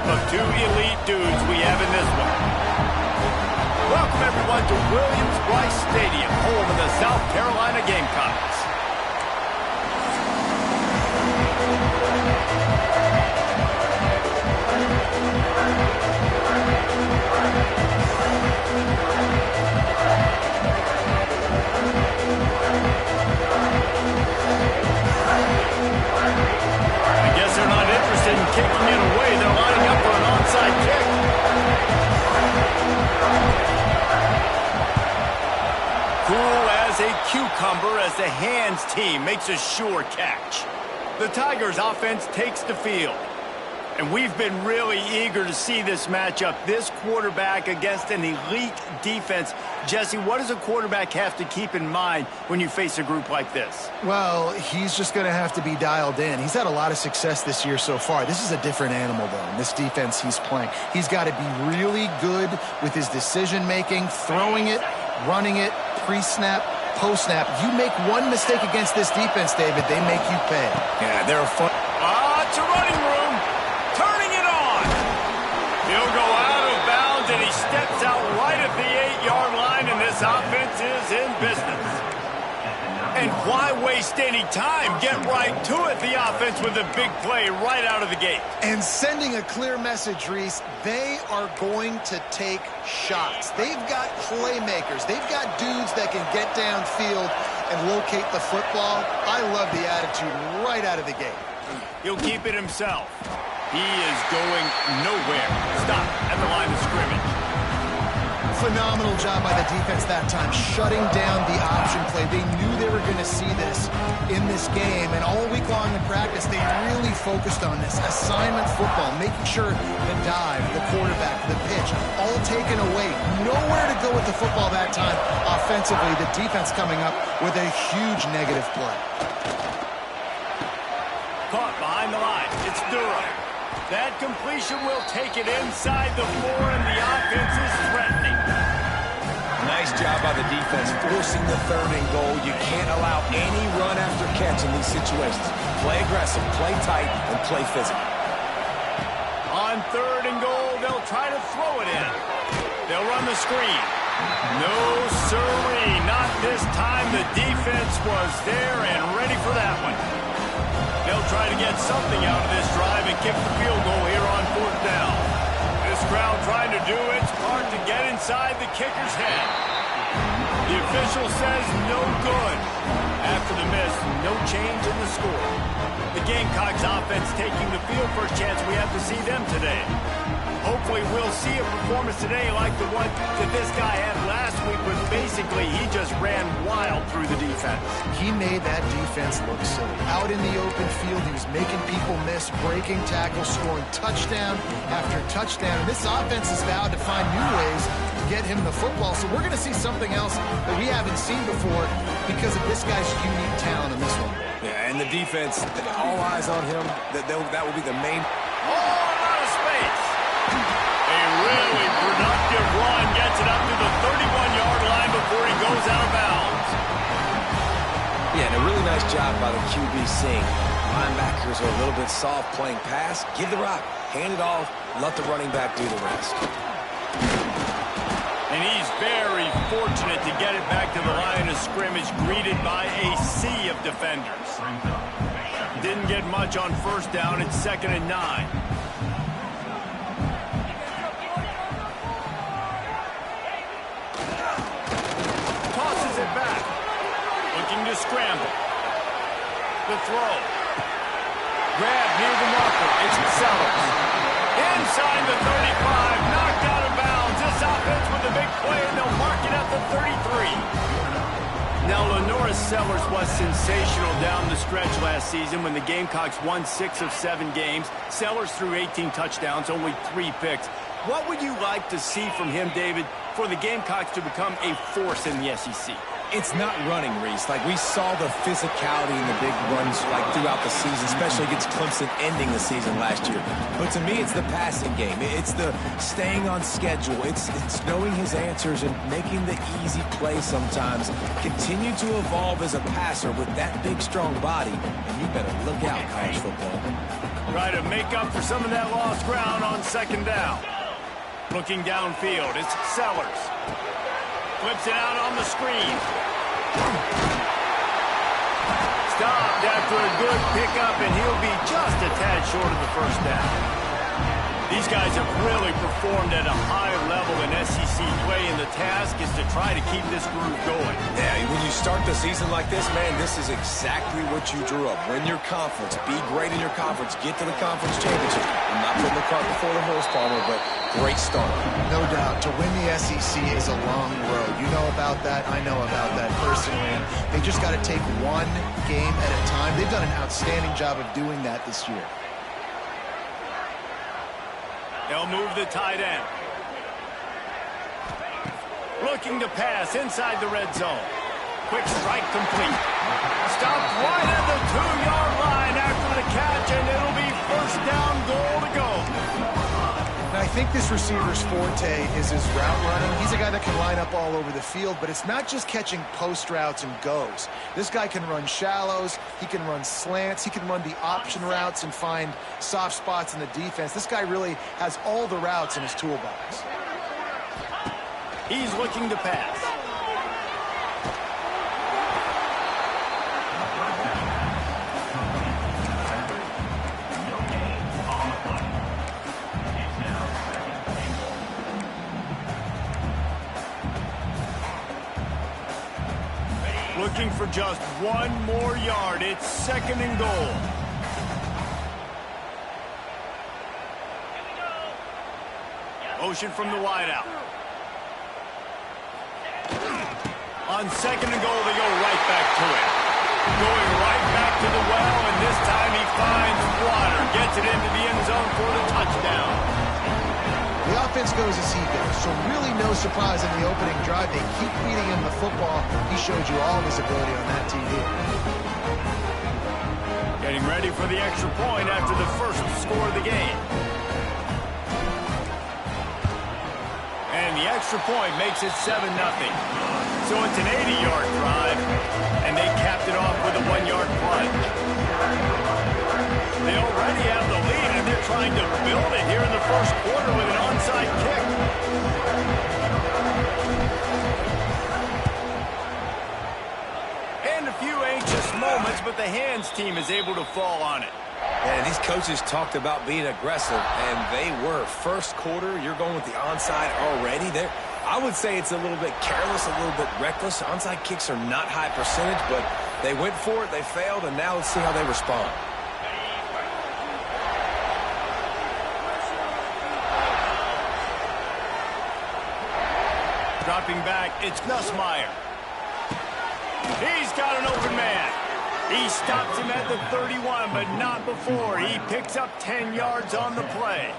of two elite dudes we have in this one. Welcome, everyone, to Williams-Brice Stadium, home of the South Carolina Gamecocks. I guess they're not interested in kicking it away. They're lining up for an onside kick. Cool as a cucumber as the hands team makes a sure catch. The Tigers offense takes the field. And we've been really eager to see this matchup, this quarterback against an elite defense. Jesse, what does a quarterback have to keep in mind when you face a group like this? Well, he's just going to have to be dialed in. He's had a lot of success this year so far. This is a different animal, though, in this defense he's playing. He's got to be really good with his decision-making, throwing it, running it, pre-snap, post-snap. You make one mistake against this defense, David, they make you pay. Yeah, they're a fun... It's a running room. Turning it on. He'll go out of bounds, and he steps out right at the 8-yard line, and this offense is in business. And why waste any time? Get right to it, the offense, with a big play right out of the gate. And sending a clear message, Reese, they are going to take shots. They've got playmakers. They've got dudes that can get downfield and locate the football. I love the attitude right out of the gate. He'll keep it himself. He is going nowhere. Stop at the line of scrimmage. Phenomenal job by the defense that time, shutting down the option play. They knew they were going to see this in this game, and all week long in practice, they really focused on this assignment football, making sure the dive, the quarterback, the pitch, all taken away. Nowhere to go with the football that time. Offensively, the defense coming up with a huge negative play. Caught behind the line. It's Durham. That completion will take it inside the 4, and the offense is threatening. Nice job by the defense forcing the 3rd and goal. You can't allow any run after catch in these situations. Play aggressive, play tight, and play physical. On 3rd and goal, they'll try to throw it in. They'll run the screen. No siree, not this time. The defense was there and ready for that one. They'll try to get something out of this drive and kick the field goal here on 4th down. This crowd trying to do its part to get inside the kicker's head. The official says no good. After the miss, no change in the score. The Gamecocks offense taking the field. First chance we have to see them today. Hopefully we'll see a performance today like the one that this guy had last week, but basically he just ran wild through the defense. He made that defense look silly. Out in the open field, he was making people miss, breaking tackles, scoring touchdown after touchdown. And this offense has vowed to find new ways to get him the football. So we're going to see something else that we haven't seen before because of this guy's unique talent in this one. Yeah, and the defense, all eyes on him. That will be the main... Oh, out of space. A really productive run gets it up to the 31-yard line before he goes out of bounds. Yeah, and a really nice job by the QB seeing. Linebackers are a little bit soft playing pass. Give the rock, hand it off, let the running back do the rest. And he's very fortunate to get it back to the line of scrimmage, greeted by a sea of defenders. Didn't get much on 1st down. It's 2nd and 9. Back, looking to scramble. The throw. Grab near the marker. It's Sellers. Inside the 35, knocked out of bounds. This offense with a big play, and they'll mark it at the 33. Now, Lenora Sellers was sensational down the stretch last season when the Gamecocks won 6 of 7 games. Sellers threw 18 touchdowns, only 3 picks. What would you like to see from him, David, for the Gamecocks to become a force in the SEC? It's not running, Reese. Like, we saw the physicality in the big runs, like, throughout the season, especially against Clemson ending the season last year. But to me, it's the passing game. It's the staying on schedule. It's knowing his answers and making the easy play sometimes. Continue to evolve as a passer with that big, strong body, and you better look out, college football. Try to make up for some of that lost ground on second down. Looking downfield, it's Sellers. Flips it out on the screen. Stopped after a good pickup, and he'll be just a tad short of the first down. These guys have really performed at a high level in SEC play, and the task is to try to keep this groove going. Yeah, when you start the season like this, man, this is exactly what you drew up. Win your conference, be great in your conference, get to the conference championship. I'm not putting the cart before the horse, Palmer, but great start. No doubt. To win the SEC is a long road. You know about that. I know about that personally. And they just got to take one game at a time. They've done an outstanding job of doing that this year. They'll move the tight end. Looking to pass inside the red zone. Quick strike complete. Stopped right at the 2-yard line after the catch, and it'll be first down goal to go. And I think this receiver's forte is his route running. He's a guy that can line up all over the field, but it's not just catching post routes and goes. This guy can run shallows, he can run slants, he can run the option routes and find soft spots in the defense. This guy really has all the routes in his toolbox. He's looking to pass. Looking for just one more yard. It's second and goal. Motion from the wideout. On second and goal, they go right back to it. Going right back to the well, and this time he finds water. Gets it into the end zone for the touchdown. The offense goes as he goes, so really no surprise in the opening drive. They keep feeding him the football. He showed you all of his ability on that TV. Getting ready for the extra point after the first score of the game. And the extra point makes it 7-0. So it's an 80-yard drive, and they capped it off with a 1-yard plunge. They already have the lead, and they're trying to build it here in the first quarter with an onside kick. And a few anxious moments, but the hands team is able to fall on it. And these coaches talked about being aggressive, and they were. First quarter, you're going with the onside already. I would say it's a little bit careless, a little bit reckless. Onside kicks are not high percentage, but they went for it, they failed, and now let's see how they respond. Dropping back, it's Nussmeier. He's got an open man. He stops him at the 31, but not before. He picks up 10 yards on the play.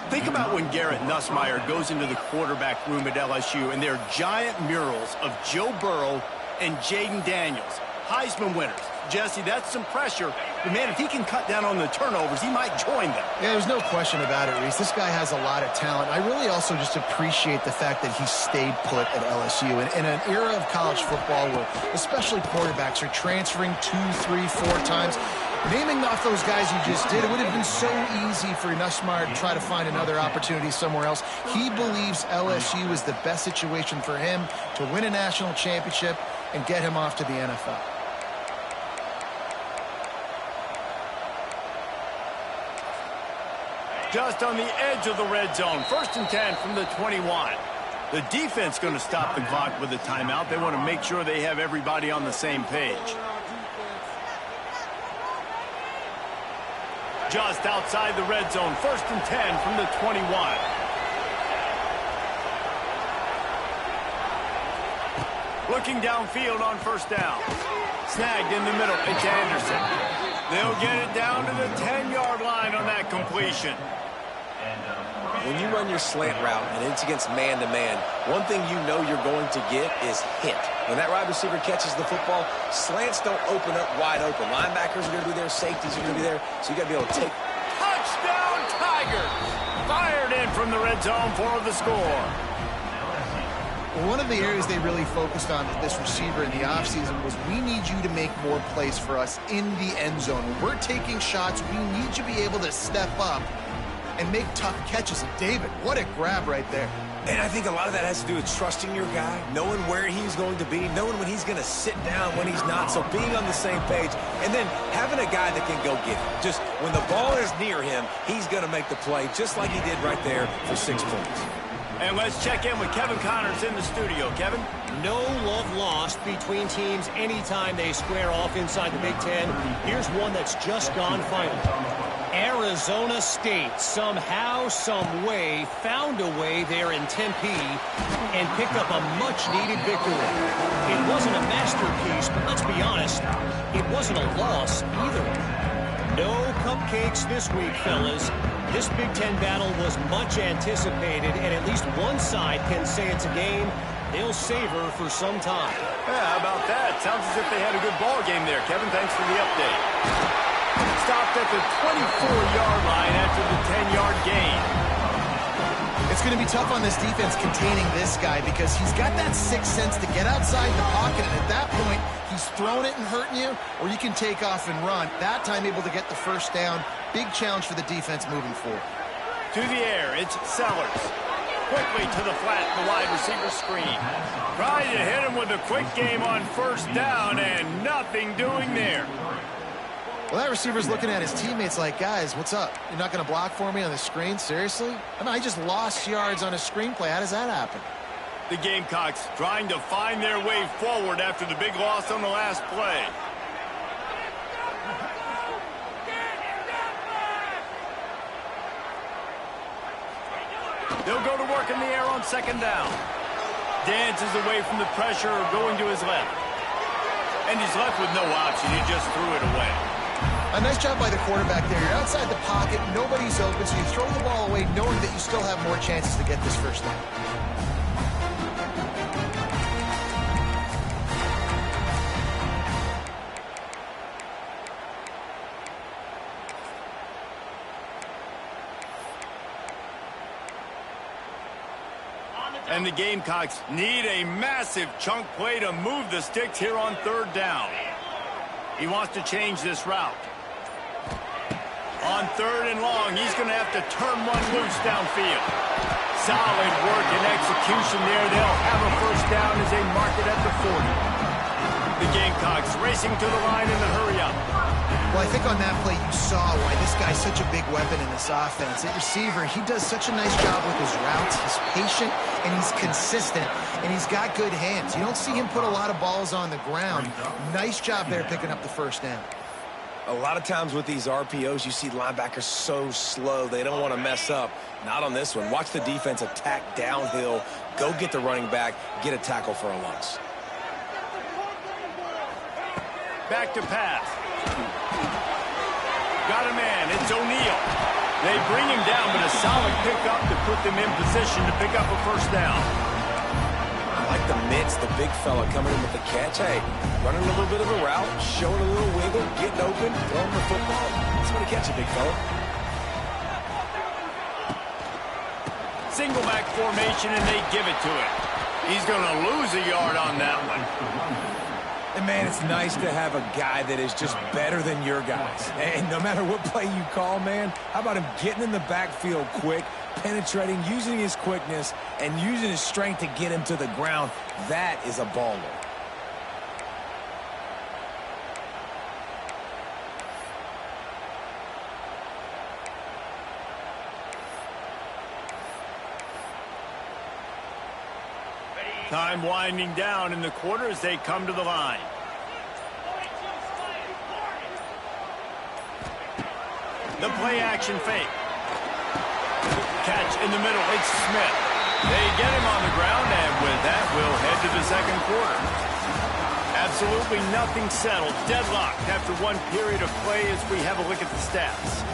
Think about when Garrett Nussmeier goes into the quarterback room at LSU, and there are giant murals of Joe Burrow and Jaden Daniels, Heisman winners. Jesse, that's some pressure. But, man, if he can cut down on the turnovers, he might join them. Yeah, there's no question about it, Reese. This guy has a lot of talent. I really also just appreciate the fact that he stayed put at LSU. And in an era of college football where especially quarterbacks are transferring 2, 3, 4 times, naming off those guys you just did, it would have been so easy for Nussmeier to try to find another opportunity somewhere else. He believes LSU is the best situation for him to win a national championship and get him off to the NFL. Just on the edge of the red zone. First and 10 from the 21. The defense going to stop the clock with a timeout. They want to make sure they have everybody on the same page. Just outside the red zone. First and 10 from the 21. Looking downfield on first down. Snagged in the middle. It's Anderson. They'll get it down to the 10-yard line on that completion. When you run your slant route and it's against man-to-man, one thing you know you're going to get is hit. When that wide receiver catches the football, slants don't open up wide open. Linebackers are going to be there. Safeties are going to be there. So you got to be able to take. Touchdown, Tigers! Fired in from the red zone for the score. One of the areas they really focused on with this receiver in the offseason was we need you to make more plays for us in the end zone. When we're taking shots, we need you to be able to step up and make tough catches. And David, what a grab right there. And I think a lot of that has to do with trusting your guy, knowing where he's going to be, knowing when he's going to sit down, when he's not. So being on the same page, and then having a guy that can go get it. Just when the ball is near him, he's going to make the play, just like he did right there for 6 points. And let's check in with Kevin Connors in the studio. Kevin? No love lost between teams anytime they square off inside the Big Ten. Here's one that's just gone final. Arizona State somehow, some way, found a way there in Tempe and picked up a much-needed victory. It wasn't a masterpiece, but let's be honest, it wasn't a loss either. No cupcakes this week, fellas. This Big Ten battle was much anticipated, and at least one side can say it's a game they'll savor for some time. Yeah, how about that? Sounds as if they had a good ball game there. Kevin, thanks for the update. Stopped at the 24-yard line after the 10-yard gain. It's going to be tough on this defense containing this guy because he's got that sixth sense to get outside the pocket, and at that point, he's throwing it and hurting you, or you can take off and run. That time able to get the first down. Big challenge for the defense moving forward. To the air, it's Sellers. Quickly to the flat, the wide receiver screen. Trying to hit him with a quick game on first down, and nothing doing there. Well, that receiver's looking at his teammates like, guys, what's up? You're not going to block for me on the screen? Seriously? I mean, I just lost yards on a screenplay. How does that happen? The Gamecocks trying to find their way forward after the big loss on the last play. They'll go to work in the air on second down. Dances away from the pressure, going to his left. And he's left with no option. He just threw it away. A nice job by the quarterback there. You're outside the pocket, nobody's open, so you throw the ball away knowing that you still have more chances to get this first down. And the Gamecocks need a massive chunk play to move the sticks here on third down. He wants to change this route. On third and long, he's going to have to turn one loose downfield. Solid work and execution there. They'll have a first down as they mark it at the 40. The Gamecocks racing to the line in the hurry-up. Well, I think on that play you saw why this guy's such a big weapon in this offense. At receiver, he does such a nice job with his routes. He's patient, and he's consistent, and he's got good hands. You don't see him put a lot of balls on the ground. Nice job there picking up the first down. A lot of times with these RPOs, you see linebackers so slow, they don't want to mess up. Not on this one. Watch the defense attack downhill, go get the running back, get a tackle for a loss. Back to pass. Got a man. It's O'Neal. They bring him down, but a solid pickup to put them in position to pick up a first down. I like the mitts, the big fella coming in with the catch. Hey, running a little bit of a route, showing a little wiggle, getting open, throwing the football. That's what he catch you, big fella. Single back formation, and they give it to him. He's going to lose a yard on that one. And, man, it's nice to have a guy that is just better than your guys. And no matter what play you call, man, how about him getting in the backfield quick, penetrating, using his quickness, and using his strength to get him to the ground? That is a baller. Time winding down in the quarter as they come to the line. The play action fake. Catch in the middle. It's Smith. They get him on the ground, and with that, we'll head to the second quarter. Absolutely nothing settled. Deadlocked after one period of play as we have a look at the stats.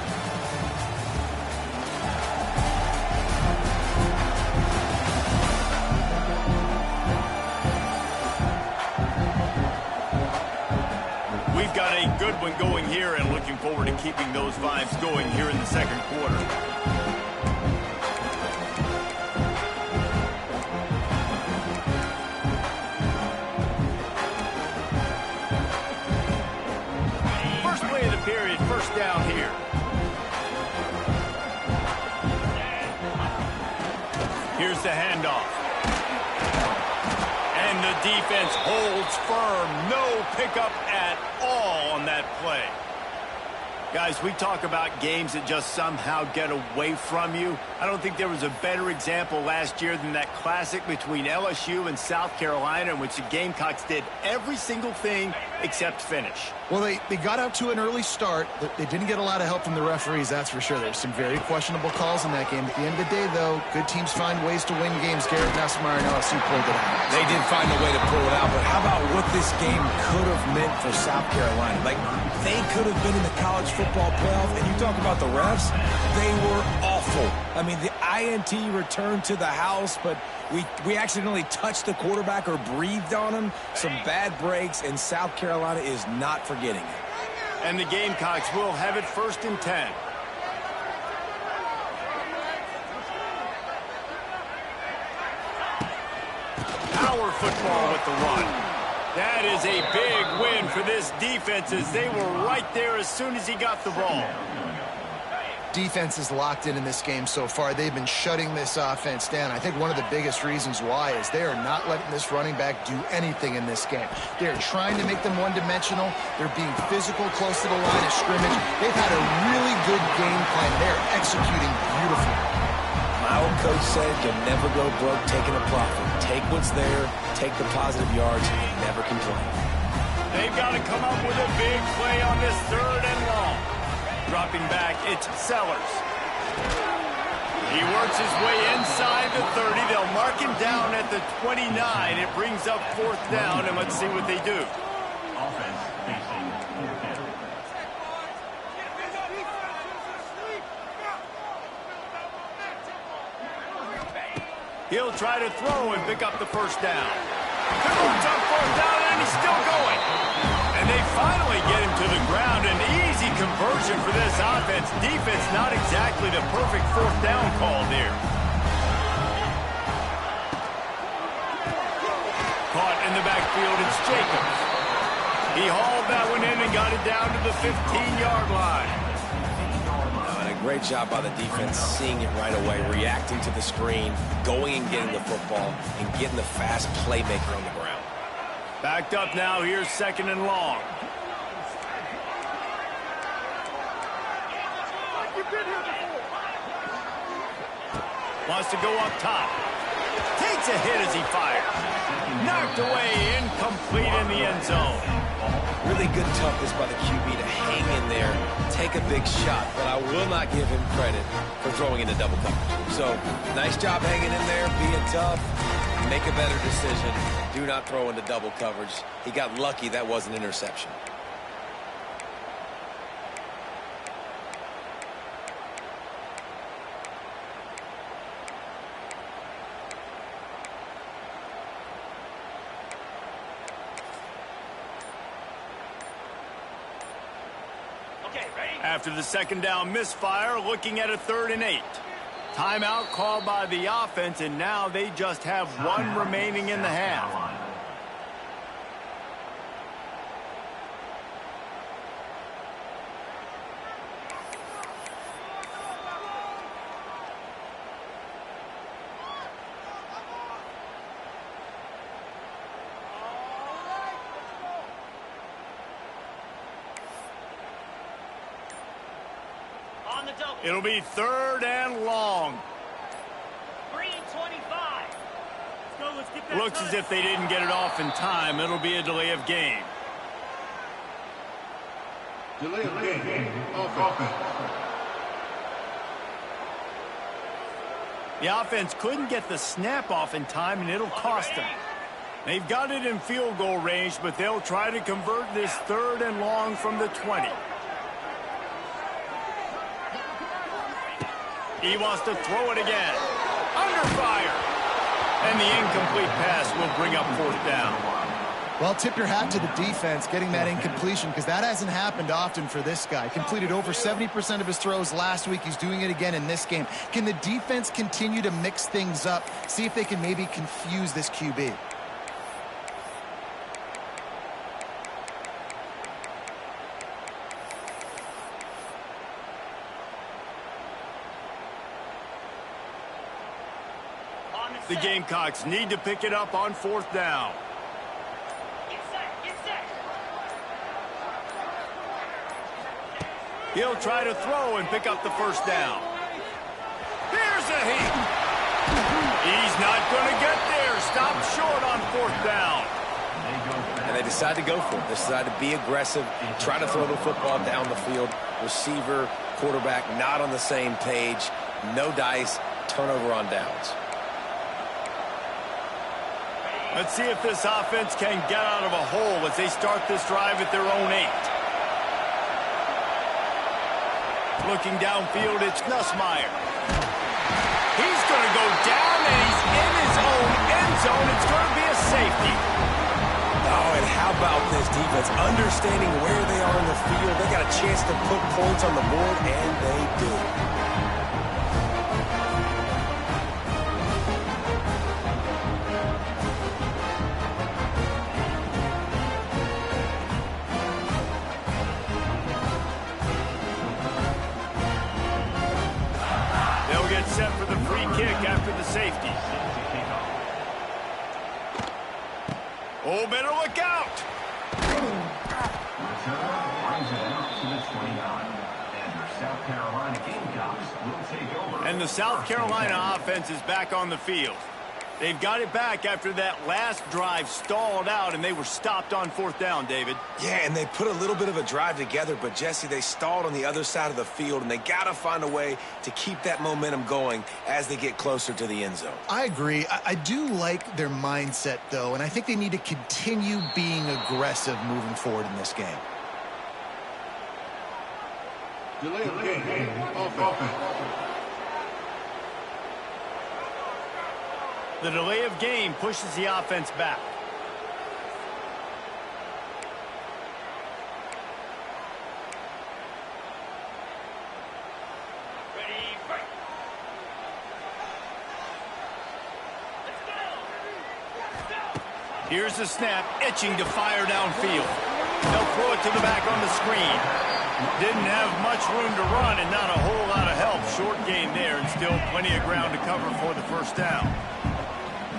We've got a good one going here and looking forward to keeping those vibes going here in the second quarter. right, first down here. Here's the handoff. And the defense holds firm. No pickup at all on that play. Guys, we talk about games that just somehow get away from you. I don't think there was a better example last year than that classic between LSU and South Carolina in which the Gamecocks did every single thing except finish. Well, they got out to an early start. They didn't get a lot of help from the referees, that's for sure. There's some very questionable calls in that game. At the end of the day, though, good teams find ways to win games. Garrett Nussmeier and LSU pulled it out. They did find a way to pull it out, but how about what this game could have meant for South Carolina? Like, they could have been in the college football playoff, and you talk about the refs, they were awful. I mean, the INT returned to the house, but we accidentally touched the quarterback or breathed on him. Some bad breaks, and South Carolina is not forgetting it. And the Gamecocks will have it 1st and 10. Power football with the run. That is a big win for this defense as they were right there as soon as he got the ball. Defense is locked in this game so far. They've been shutting this offense down. I think one of the biggest reasons why is they are not letting this running back do anything in this game. They're trying to make them one-dimensional. They're being physical close to the line of scrimmage. They've had a really good game plan. They're executing beautifully. My old coach said you'll never go broke taking a profit. Take what's there, take the positive yards, and never complain. They've got to come up with a big play on this 3rd and long. Dropping back, it's Sellers. He works his way inside the 30. They'll mark him down at the 29. It brings up 4th down, and let's see what they do. Offense facing 4th. He'll try to throw and pick up the 1st down. Converts on 4th down, and he's still going. And they finally get him to the ground. An easy conversion for this offense. Defense not exactly the perfect 4th down call there. Caught in the backfield, it's Jacobs. He hauled that one in and got it down to the 15-yard line. And a great job by the defense, seeing it right away, reacting to the screen, going and getting the football, and getting the fast playmaker on the ground. Backed up now, here's 2nd and long. Wants to go up top. Takes a hit as he fires. Knocked away, incomplete in the end zone. Really good toughness by the QB to hang in there, take a big shot, but I will not give him credit for throwing into double coverage. So, nice job hanging in there, being tough, make a better decision. Do not throw into double coverage. He got lucky that was an interception. After the 2nd down misfire, looking at a 3rd and 8. Timeout called by the offense, and now they just have 1 remaining in the half. It'll be 3rd and long. Green 25. Let's get that. Looks as if they didn't get it off in time. It'll be a delay of game. Delay of game. Offense. The offense couldn't get the snap off in time, and it'll cost them. They've got it in field goal range, but they'll try to convert this 3rd and long from the 20. He wants to throw it again. Under fire. And the incomplete pass will bring up 4th down. Well, tip your hat to the defense getting that incompletion because that hasn't happened often for this guy. Completed over 70% of his throws last week. He's doing it again in this game. Can the defense continue to mix things up? See if they can maybe confuse this QB. The Gamecocks need to pick it up on 4th down. Get set, get set. He'll try to throw and pick up the 1st down. Here's a heat. He's not going to get there. Stop short on 4th down. And they decide to go for it. They decide to be aggressive, try to throw the football down the field. Receiver, quarterback, not on the same page. No dice, turnover on downs. Let's see if this offense can get out of a hole as they start this drive at their own 8. Looking downfield, it's Nussmeier. He's going to go down, and he's in his own end zone. It's going to be a safety. Oh, and how about this defense? Understanding where they are in the field. They got a chance to put points on the board, and they do. They'll get set for the free kick after the safety. Oh, better look out. And the South Carolina offense is back on the field. They've got it back after that last drive stalled out, and they were stopped on 4th down, David. Yeah, and they put a little bit of a drive together, but, Jesse, they stalled on the other side of the field, and they got to find a way to keep that momentum going as they get closer to the end zone. I agree. I do like their mindset, though, and I think they need to continue being aggressive moving forward in this game. Delay of game. Offense. The delay of game pushes the offense back. Ready, break. Let's go. Here's the snap, itching to fire downfield. They'll throw it to the back on the screen. Didn't have much room to run and not a whole lot of help. Short gain there and still plenty of ground to cover for the 1st down.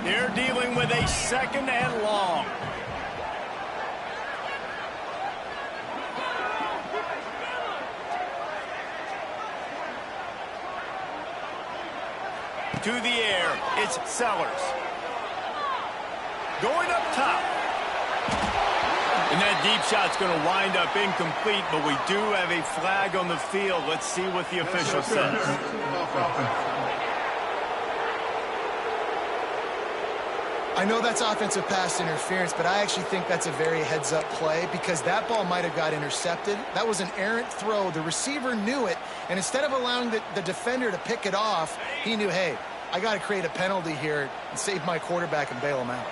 They're dealing with a 2nd and long. To the air, it's Sellers. Going up top. And that deep shot's going to wind up incomplete, but we do have a flag on the field. Let's see what the official says. I know that's offensive pass interference, but I actually think that's a very heads-up play because that ball might have got intercepted. That was an errant throw. The receiver knew it, and instead of allowing the defender to pick it off, he knew, hey, I got to create a penalty here and save my quarterback and bail him out.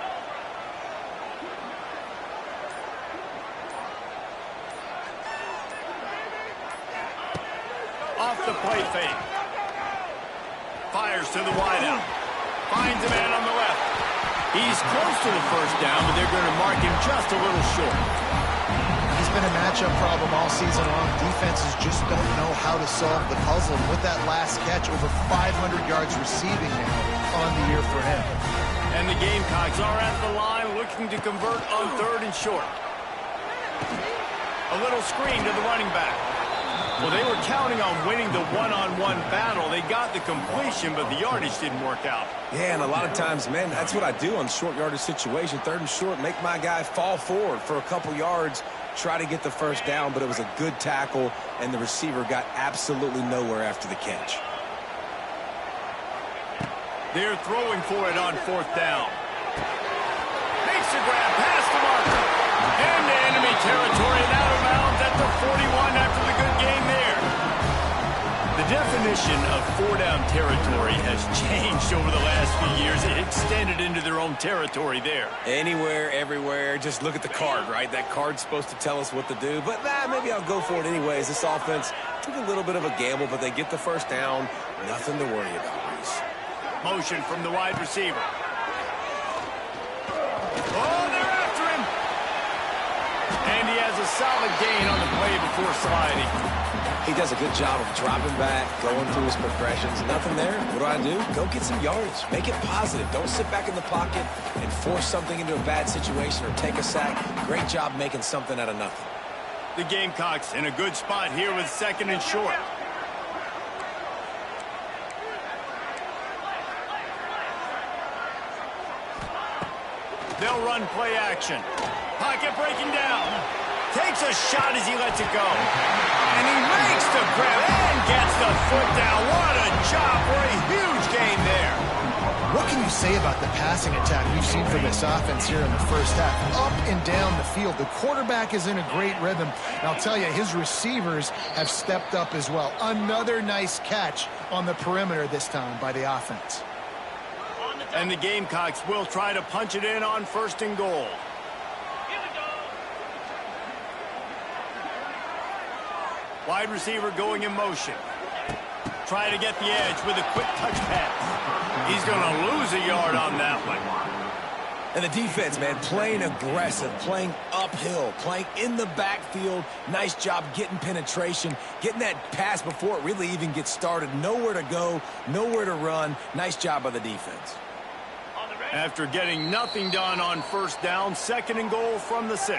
Off the play fake. Fires to the wideout. Finds a man on the left. He's close to the 1st down, but they're going to mark him just a little short. He's been a matchup problem all season long. Defenses just don't know how to solve the puzzle. And with that last catch, over 500 yards receiving now on the year for him. And the Gamecocks are at the line looking to convert on 3rd and short. A little screen to the running back. Well, they were counting on winning the one-on-one battle. They got the completion, but the yardage didn't work out. Yeah, and a lot of times, man, that's what I do on short yardage situation. 3rd and short, make my guy fall forward for a couple yards, try to get the 1st down, but it was a good tackle, and the receiver got absolutely nowhere after the catch. They're throwing for it on 4th down. Makes a grab past the marker. Into enemy territory and out of bounds at the 41 after the good game there. The definition of 4-down territory has changed over the last few years. It extended into their own territory there. Anywhere, everywhere, just look at the card, right? That card's supposed to tell us what to do, but maybe I'll go for it anyways. This offense took a little bit of a gamble, but they get the 1st down. Nothing to worry about, Reese. Motion from the wide receiver. Oh, they're after him. And he has a solid gain on the play before sliding. He does a good job of dropping back, going through his progressions. Nothing there. What do? Go get some yardage. Make it positive. Don't sit back in the pocket and force something into a bad situation or take a sack. Great job making something out of nothing. The Gamecocks in a good spot here with 2nd and short. They'll run play action. Pocket breaking down. Takes a shot as he lets it go. And he makes the grab and gets the foot down. What a job for a huge gain there. What can you say about the passing attack we've seen from this offense here in the first half? Up and down the field. The quarterback is in a great rhythm. And I'll tell you, his receivers have stepped up as well. Another nice catch on the perimeter this time by the offense. And the Gamecocks will try to punch it in on 1st and goal. Wide receiver going in motion. Try to get the edge with a quick touch pass. He's going to lose a yard on that one. And the defense, man, playing aggressive, playing uphill, playing in the backfield. Nice job getting penetration, getting that pass before it really even gets started. Nowhere to go, nowhere to run. Nice job by the defense. After getting nothing done on 1st down, 2nd and goal from the 6.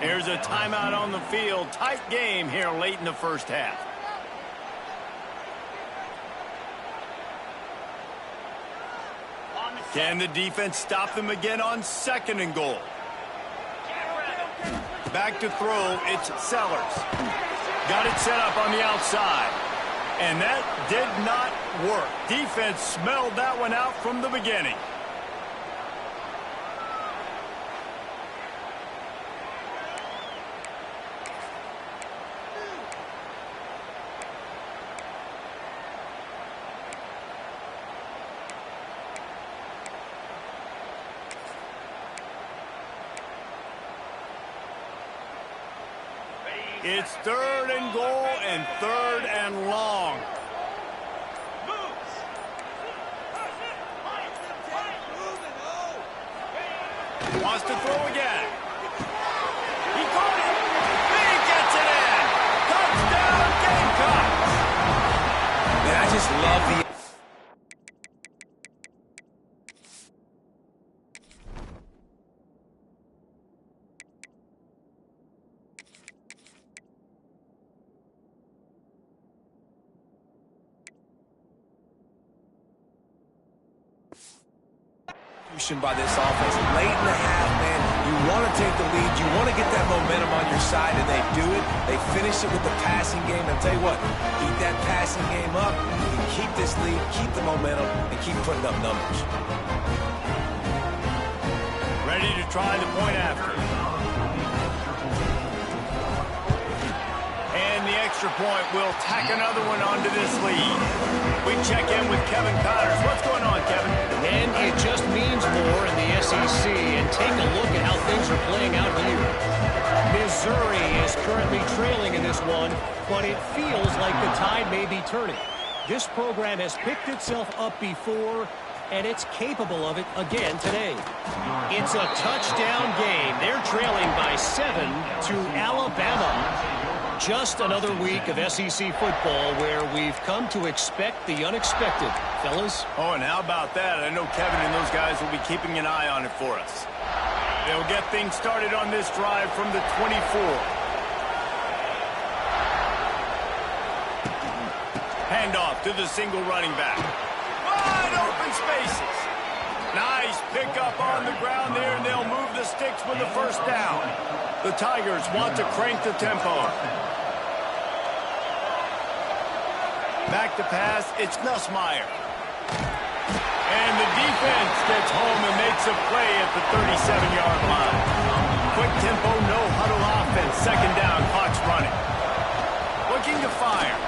Here's a timeout on the field. Tight game here late in the first half. Can the defense stop them again on 2nd and goal? Back to throw, it's Sellers. Got it set up on the outside. And that did not work. Defense smelled that one out from the beginning. It's 3rd and goal and 3rd and long. Wants to throw again. He caught it. He gets it in. Touchdown, Gamecocks. Man, I just love the... by this offense. Late in the half, man, you want to take the lead. You want to get that momentum on your side, and they do it. They finish it with the passing game. And I'll tell you what, keep that passing game up. You can keep this lead, keep the momentum, and keep putting up numbers. Ready to try the point after. And the extra point will tack another one onto this lead. We check in with Kevin Connors. What's going on, Kevin? And it just means more in the SEC. And take a look at how things are playing out here. Missouri is currently trailing in this one, but it feels like the tide may be turning. This program has picked itself up before, and it's capable of it again today. It's a touchdown game. They're trailing by 7 to Alabama. Just another week of SEC football where we've come to expect the unexpected, fellas. Oh, and how about that? I know Kevin and those guys will be keeping an eye on it for us. They'll get things started on this drive from the 24. Handoff to the single running back. Wide open spaces. Nice pickup on the ground there, and they'll move the sticks with the 1st down. The Tigers want to crank the tempo. Back to pass, it's Nussmeier. And the defense gets home and makes a play at the 37-yard line. Quick tempo, no huddle offense. 2nd down, clock's running. Looking to fire.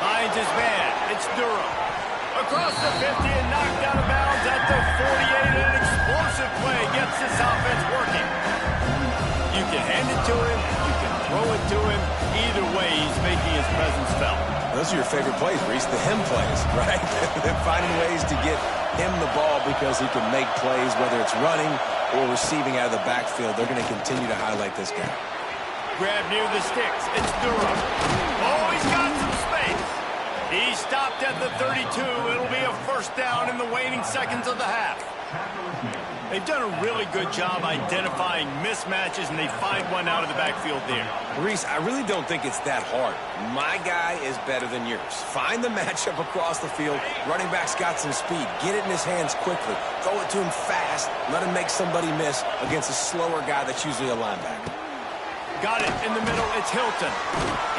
Finds his man, it's Durham. Across the 50 and knocked out of bounds at the 48. An explosive play gets this offense working. You can hand it to him, you can throw it to him. Either way, he's making his presence felt. Those are your favorite plays, Reese, the him plays, right? They're finding ways to get him the ball because he can make plays, whether it's running or receiving out of the backfield. They're going to continue to highlight this guy. Grab near the sticks. It's Durham. Oh, he's got some space. He stopped at the 32. It'll be a first down in the waning seconds of the half. They've done a really good job identifying mismatches, and they find one out of the backfield there. Reese, I really don't think it's that hard. My guy is better than yours. Find the matchup across the field. Running back's got some speed. Get it in his hands quickly. Throw it to him fast. Let him make somebody miss against a slower guy that's usually a linebacker. Got it in the middle. It's Hilton.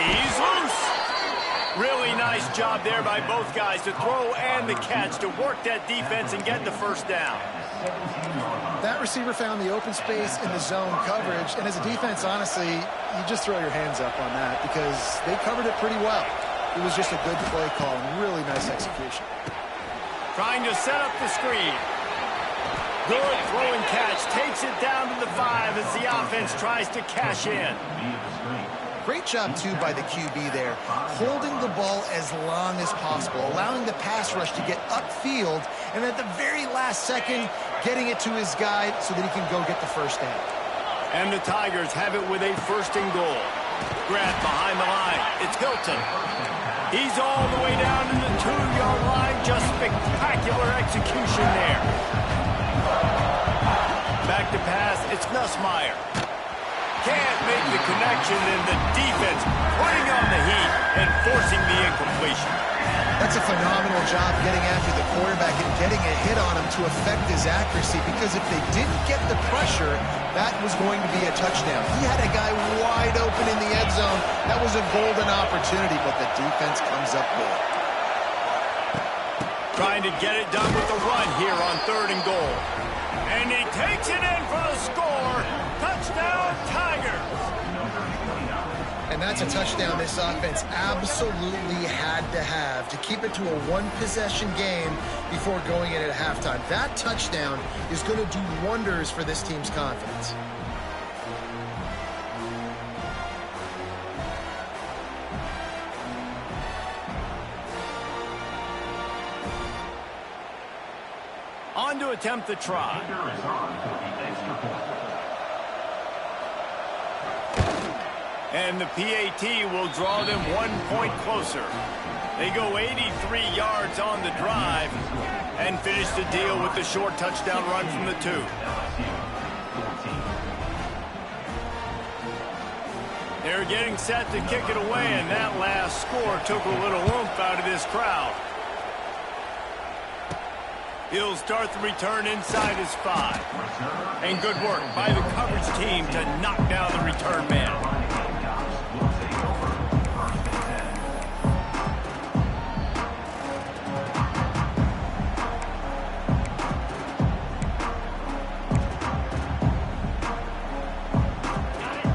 He's loose. Really nice job there by both guys to throw and the catch to work that defense and get the first down. That receiver found the open space in the zone coverage, and as a defense, honestly, you just throw your hands up on that because they covered it pretty well. It was just a good play call and really nice execution. Trying to set up the screen. Good throwing catch. Takes it down to the 5 as the offense tries to cash in. Great job, too, by the QB there, holding the ball as long as possible, allowing the pass rush to get upfield, and at the very last second, getting it to his guy so that he can go get the first down. And the Tigers have it with a first and goal. Grab behind the line. It's Hilton. He's all the way down to the 2-yard line. Just spectacular execution there. Back to pass. It's Nussmeier. Can't make the connection, and the defense putting on the heat and forcing the incompletion. That's a phenomenal job getting after the quarterback and getting a hit on him to affect his accuracy, because if they didn't get the pressure, that was going to be a touchdown. He had a guy wide open in the end zone. That was a golden opportunity, but the defense comes up big. Trying to get it done with the run here on 3rd and goal. And he takes it in for the score. Touchdown, Tigers. And that's a touchdown this offense absolutely had to have to keep it to a one-possession game before going in at halftime. That touchdown is going to do wonders for this team's confidence. On to attempt the try. And the PAT will draw them 1 point closer. They go 83 yards on the drive and finish the deal with the short touchdown run from the 2. They're getting set to kick it away, and that last score took a little oomph out of this crowd. He'll start the return inside his 5. And good work by the coverage team to knock down the return man.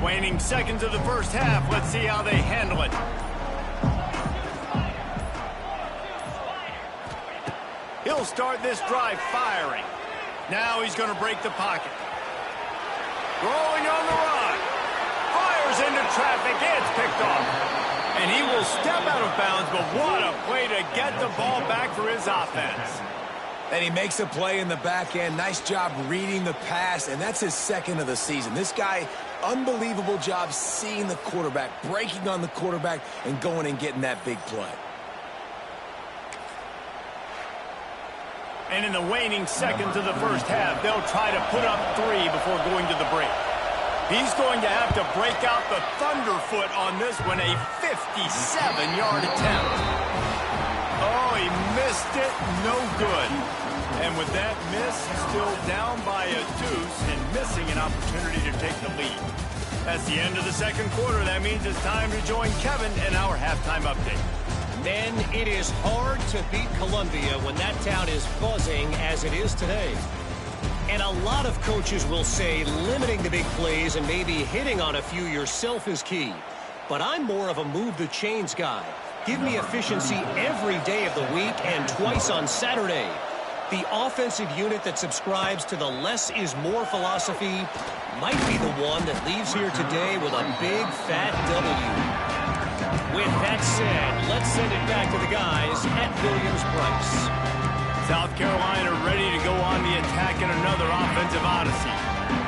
Waning seconds of the first half. Let's see how they handle it. He'll start this drive firing. Now he's going to break the pocket. Rolling on the run. Fires into traffic. It's picked off. And he will step out of bounds, but what a play to get the ball back for his offense. And he makes a play in the back end. Nice job reading the pass, and that's his 2nd of the season. This guy, unbelievable job seeing the quarterback, breaking on the quarterback, and going and getting that big play. And in the waning seconds of the first half, they'll try to put up 3 before going to the break. He's going to have to break out the thunderfoot on this one, a 57-yard attempt. Oh, he missed it. No good. And with that miss, still down by a deuce and missing an opportunity to take the lead. That's the end of the second quarter. That means it's time to join Kevin in our halftime update. Men, it is hard to beat Columbia when that town is buzzing as it is today. And a lot of coaches will say limiting the big plays and maybe hitting on a few yourself is key. But I'm more of a move the chains guy. Give me efficiency every day of the week and twice on Saturday. The offensive unit that subscribes to the less is more philosophy might be the one that leaves here today with a big fat W. With that said, let's send it back to the guys at Williams-Brice. South Carolina ready to go on the attack in another offensive odyssey.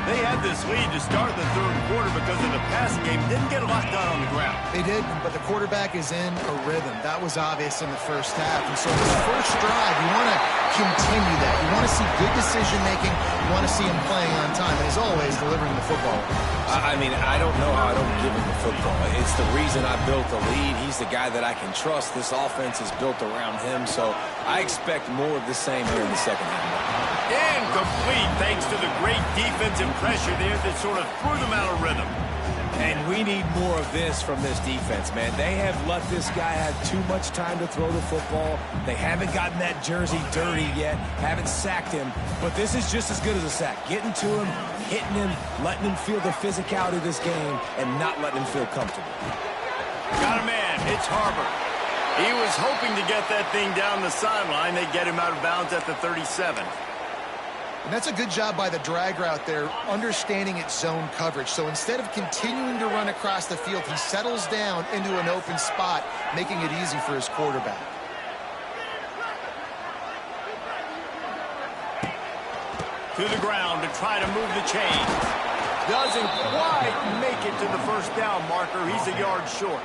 They had this lead to start the third quarter because of the passing game. Didn't get a lot done on the ground. They did, but the quarterback is in a rhythm. That was obvious in the first half. And so this first drive, you want to continue that. You want to see good decision-making. You want to see him playing on time. And as always, delivering the football. I mean, I don't know how I don't give him the football. It's the reason I built the lead. He's the guy that I can trust. This offense is built around him, so I expect more of the same here in the second half. Incomplete thanks to the great defensive pressure there that sort of threw them out of rhythm. And we need more of this from this defense, man. They have let this guy have too much time to throw the football. They haven't gotten that jersey dirty yet, haven't sacked him. But this is just as good as a sack. Getting to him, hitting him, letting him feel the physicality of this game, and not letting him feel comfortable. Got a man. It's Harbor. He was hoping to get that thing down the sideline. They get him out of bounds at the 37. And that's a good job by the drag route there, understanding its zone coverage. So instead of continuing to run across the field, he settles down into an open spot, making it easy for his quarterback. To the ground to try to move the chains. Doesn't quite make it to the first down marker. He's a yard short.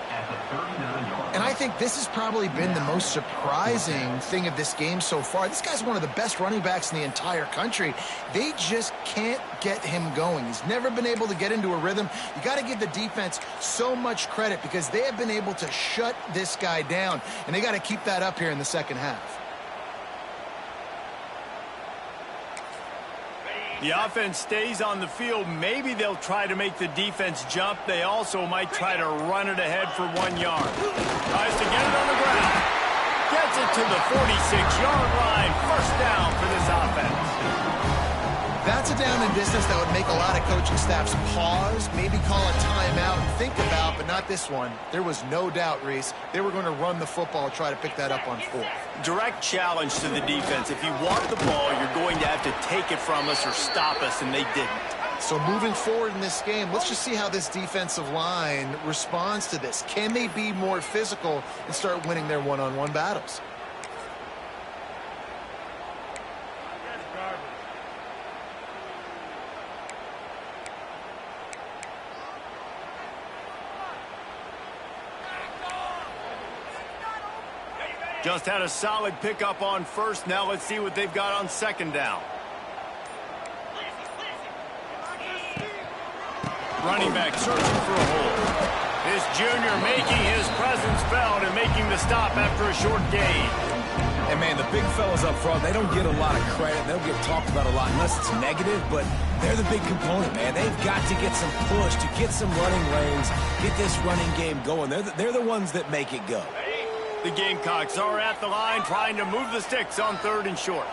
And I think this has probably been the most surprising thing of this game so far. This guy's one of the best running backs in the entire country. They just can't get him going. He's never been able to get into a rhythm. You got to give the defense so much credit because they have been able to shut this guy down. And they got to keep that up here in the second half. The offense stays on the field. Maybe they'll try to make the defense jump. They also might try to run it ahead for 1 yard. Tries to get it on the ground. Gets it to the 46-yard line. First down for this offense. That's a down and distance that would make a lot of coaching staffs pause, maybe call a timeout and think about, but not this one. There was no doubt, Reese, they were going to run the football, try to pick that up on fourth. Direct challenge to the defense. If you want the ball, you're going to have to take it from us or stop us, and they didn't. So moving forward in this game, let's just see how this defensive line responds to this. Can they be more physical and start winning their one-on-one battles? Just had a solid pickup on first. Now let's see what they've got on second down. Running back searching for a hole. This junior making his presence felt and making the stop after a short gain. And, man, the big fellas up front, they don't get a lot of credit. They don't get talked about a lot unless it's negative, but they're the big component, man. They've got to get some push, to get some running lanes, get this running game going. They're the ones that make it go. The Gamecocks are at the line trying to move the sticks on third and short.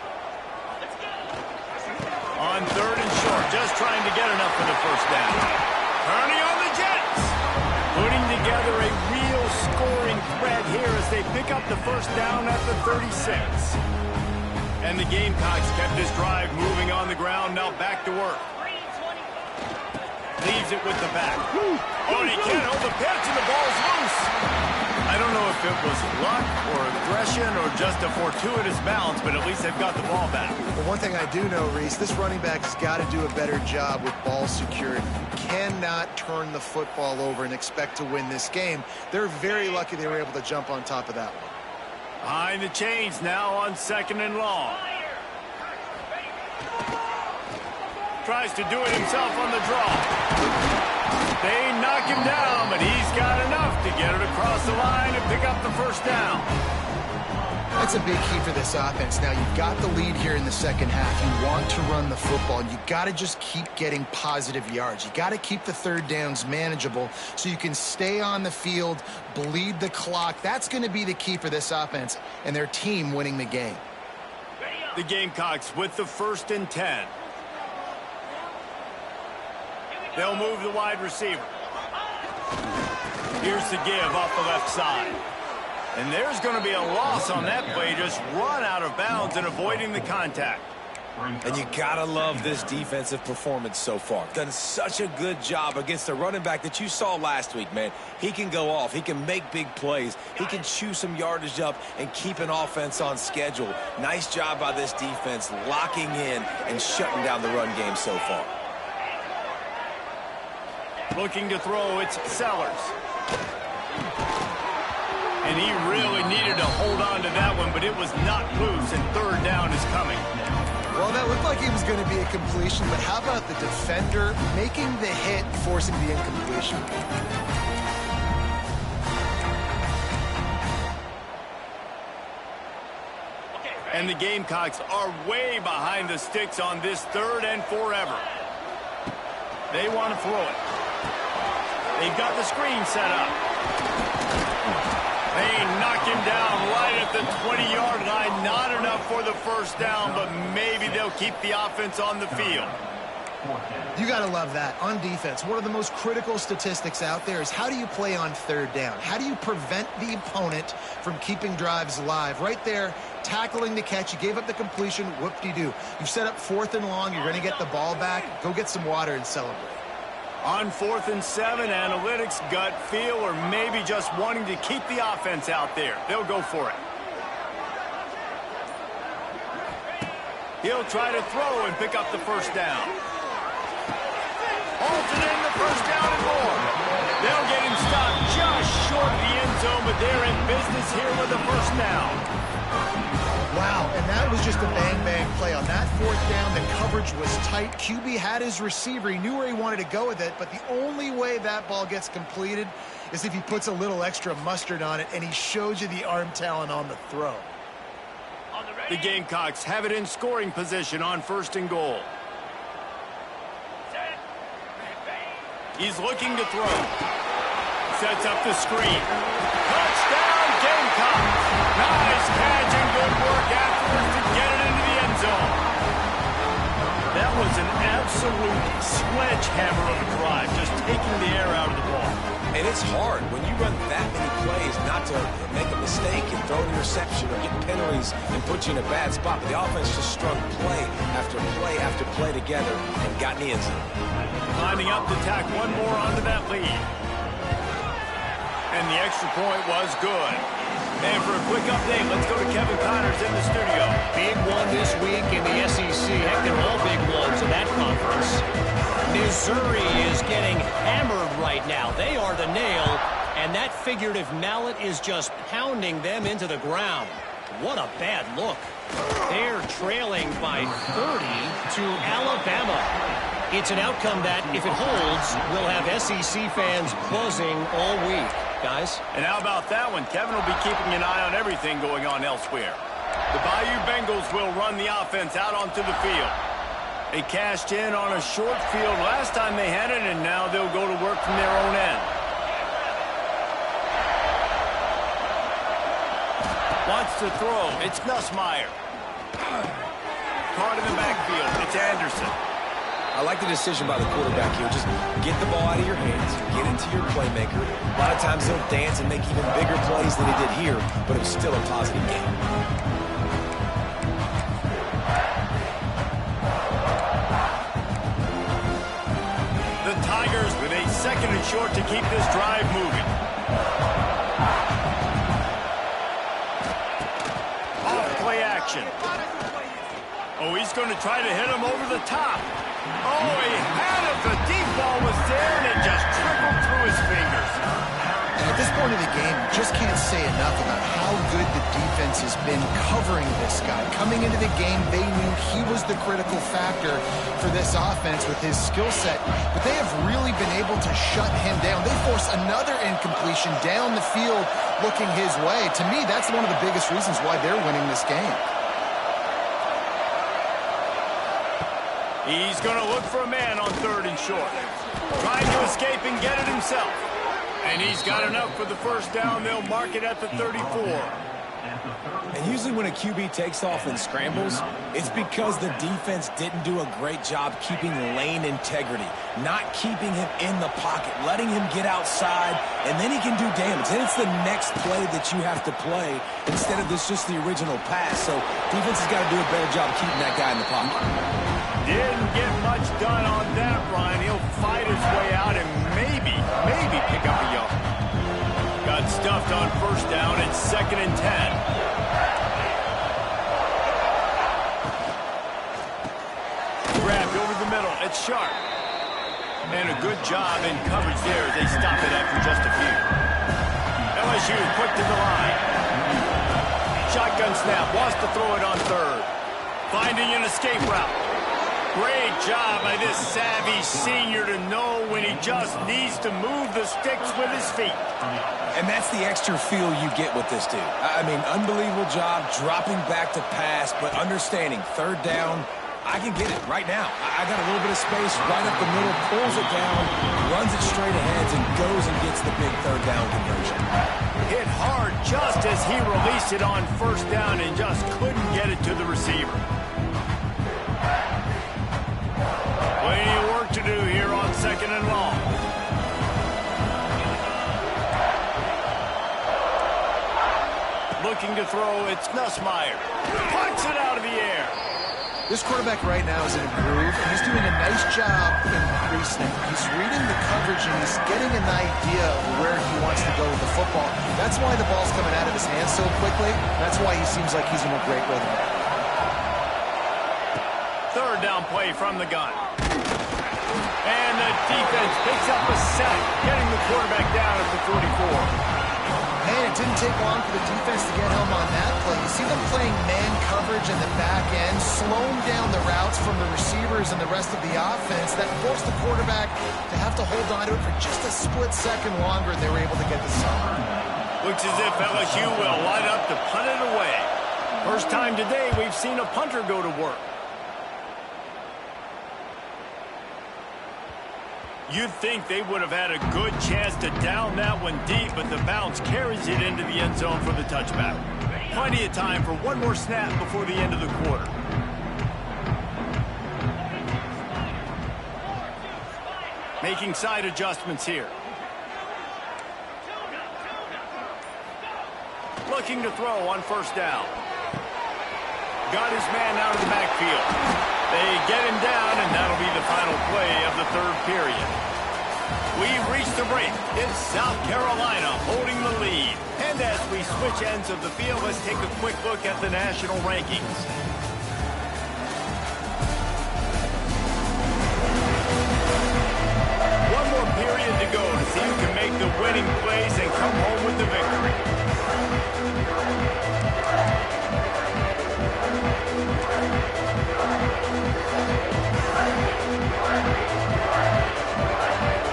On third and short, just trying to get enough for the first down. Turning on the Jets. Putting together a real scoring threat here as they pick up the first down at the 36. And the Gamecocks kept this drive moving on the ground, now back to work. Leaves it with the back. Oh, and he can't hold the pitch, and the ball's loose. I don't know if it was luck or aggression or just a fortuitous bounce, but at least they've got the ball back. But one thing I do know, Reese, this running back has got to do a better job with ball security. You cannot turn the football over and expect to win this game. They're very lucky they were able to jump on top of that one. Behind the chains now on second and long. Tries to do it himself on the draw. They knock him down, but he's got enough to get it across the line and pick up the first down. That's a big key for this offense. Now, you've got the lead here in the second half. You want to run the football. You got to just keep getting positive yards. You got to keep the third downs manageable so you can stay on the field, bleed the clock. That's going to be the key for this offense and their team winning the game. The Gamecocks with the 1st and 10. They'll move the wide receiver. Here's the give off the left side. And there's going to be a loss on that play. Just run out of bounds and avoiding the contact. And you got to love this defensive performance so far. Done such a good job against the running back that you saw last week, man. He can go off. He can make big plays. He can chew some yardage up and keep an offense on schedule. Nice job by this defense locking in and shutting down the run game so far. Looking to throw, it's Sellers. And he really needed to hold on to that one, but it was not loose, and third down is coming. Well, that looked like it was going to be a completion, but how about the defender making the hit, forcing the incompletion? And the Gamecocks are way behind the sticks on this third and forever. They want to throw it. They've got the screen set up. They knock him down right at the 20-yard line. Not enough for the first down, but maybe they'll keep the offense on the field. You got to love that. On defense, one of the most critical statistics out there is how do you play on third down? How do you prevent the opponent from keeping drives alive? Right there, tackling the catch. You gave up the completion. Whoop-de-doo. You've set up 4th and long. You're going to get the ball back. Go get some water and celebrate. On 4th and 7, analytics, gut feel, or maybe just wanting to keep the offense out there. They'll go for it. He'll try to throw and pick up the first down. Halted in the first down and more. They'll get him stopped just short of the end zone, but they're in business here with the first down. Wow, and that was just a bang-bang play. On that 4th down, the coverage was tight. QB had his receiver. He knew where he wanted to go with it, but the only way that ball gets completed is if he puts a little extra mustard on it, and he showed you the arm talent on the throw. The Gamecocks have it in scoring position on 1st and goal. He's looking to throw. Sets up the screen. Touchdown, Gamecocks! Nice catch and good work afterwards to get it into the end zone. That was an absolute sledgehammer of a drive, just taking the air out of the ball. And it's hard when you run that many plays not to make a mistake and throw an interception or get penalties and put you in a bad spot. But the offense just strung play after play after play together and got in the end zone. Lining up to tack one more onto that lead. And the extra point was good. And for a quick update, let's go to Kevin Connors in the studio. Big one this week in the SEC. Heck, they're all big ones in that conference. Missouri is getting hammered right now. They are the nail, and that figurative mallet is just pounding them into the ground. What a bad look. They're trailing by 30 to Alabama. It's an outcome that, if it holds, will have SEC fans buzzing all week. Guys? And how about that one? Kevin will be keeping an eye on everything going on elsewhere. The Bayou Bengals will run the offense out onto the field. They cashed in on a short field last time they had it, and now they'll go to work from their own end. Wants to throw. It's Nussmeier. Caught in the backfield. It's Anderson. I like the decision by the quarterback here. Just get the ball out of your hands, get into your playmaker. A lot of times they'll dance and make even bigger plays than he did here, but it was still a positive game. The Tigers with a 2nd and short to keep this drive moving. Off play action. Oh, he's going to try to hit him over the top. Oh, he had it. The deep ball was there, and it just trickled through his fingers. And at this point of the game, you just can't say enough about how good the defense has been covering this guy. Coming into the game, they knew he was the critical factor for this offense with his skill set, but they have really been able to shut him down. They force another incompletion down the field looking his way. To me, that's one of the biggest reasons why they're winning this game. He's going to look for a man on 3rd and short. Trying to escape and get it himself. And he's got enough for the first down. They'll mark it at the 34. And usually when a QB takes off and scrambles, it's because the defense didn't do a great job keeping lane integrity, not keeping him in the pocket, letting him get outside, and then he can do damage. And it's the next play that you have to play instead of just the original pass. So defense has got to do a better job keeping that guy in the pocket. Didn't get much done on that, Ryan. He'll fight his way out and maybe pick up a yard. Got stuffed on first down. It's 2nd and 10. Grabbed over the middle. It's Sharp. And a good job in coverage there as they stop it after just a few. LSU quick to the line. Shotgun snap, wants to throw it on third. Finding an escape route. Great job by this savvy senior to know when he just needs to move the sticks with his feet. And that's the extra feel you get with this dude. I mean, unbelievable job dropping back to pass, but understanding third down, I can get it right now. I got a little bit of space right up the middle, pulls it down, runs it straight ahead, and goes and gets the big third down conversion. Hit hard just as he released it on first down and just couldn't get it to the receiver. Plenty of work to do here on second and long. Looking to throw, it's Nussmeier. Punts it out of the air. This quarterback right now is in a groove, and he's doing a nice job in pre-snap. He's reading the coverage, and he's getting an idea of where he wants to go with the football. That's why the ball's coming out of his hands so quickly. That's why he seems like he's in a great rhythm. Third down play from the gun. And the defense picks up a sack, getting the quarterback down at the 44. Man, it didn't take long for the defense to get home on that play. You see them playing man coverage in the back end, slowing down the routes from the receivers and the rest of the offense. That forced the quarterback to have to hold on to it for just a split second longer, and they were able to get the stop. Looks as if LSU will line up to punt it away. First time today we've seen a punter go to work. You'd think they would have had a good chance to down that one deep, but the bounce carries it into the end zone for the touchback. Plenty of time for one more snap before the end of the quarter. Making side adjustments here. Looking to throw on first down. Got his man out of the backfield. They get him down, and that'll be the final play of the third period. We've reached the break. It's South Carolina holding the lead. And as we switch ends of the field, let's take a quick look at the national rankings. One more period to go to see who can make the winning plays and come home with the victory.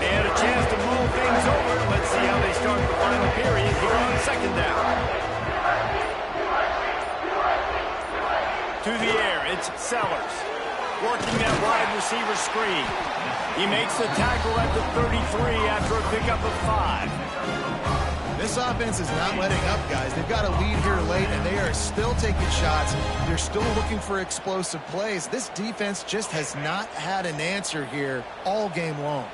And a chance to mull things over. Let's see how they start the final period here on second down. To the air, it's Sellers. Working that wide receiver screen. He makes the tackle at the 33 after a pickup of 5. This offense is not letting up, guys. They've got a lead here late, and they are still taking shots. They're still looking for explosive plays. This defense just has not had an answer here all game long.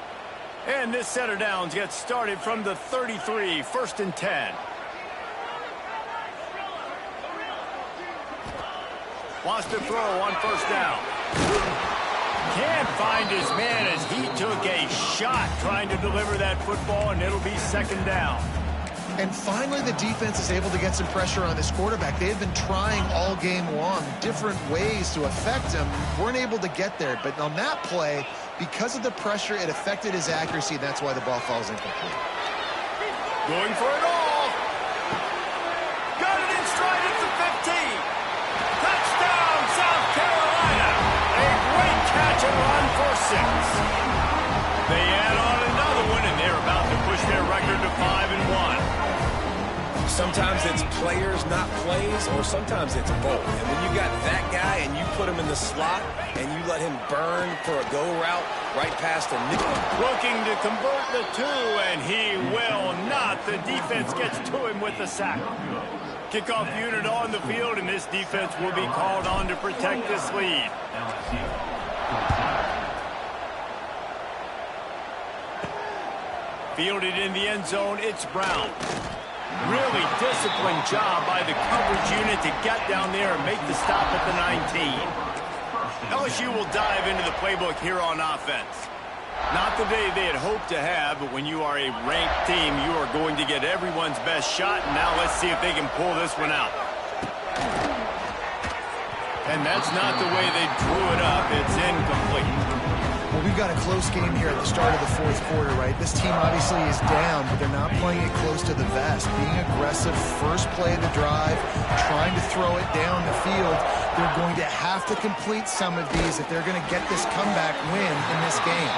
And this set of downs gets started from the 33, first and 10. Wants to throw on first down. Can't find his man as he took a shot trying to deliver that football, and it'll be second down. And finally, the defense is able to get some pressure on this quarterback. They have been trying all game long different ways to affect him. Weren't able to get there. But on that play, because of the pressure, it affected his accuracy. That's why the ball falls incomplete. Going for it all. Got it in stride at the 15. Touchdown, South Carolina. A great catch and run for 6. They add on another one, and they're about to push their record to 5-1. Sometimes it's players, not plays, or sometimes it's both. And when you got that guy and you put him in the slot and you let him burn for a go route right past the nickel. Looking to convert the 2, and he will not. The defense gets to him with the sack. Kickoff unit on the field, and this defense will be called on to protect this lead. Fielded in the end zone, it's Brown. Really disciplined job by the coverage unit to get down there and make the stop at the 19. LSU will dive into the playbook here on offense. Not the day they had hoped to have, but when you are a ranked team, you are going to get everyone's best shot. And now let's see if they can pull this one out. And that's not the way they drew it up. It's incomplete. Well, we've got a close game here at the start of the fourth quarter, right? This team obviously is down, but they're not playing it close to the vest. Being aggressive, first play of the drive, trying to throw it down the field. They're going to have to complete some of these if they're going to get this comeback win in this game.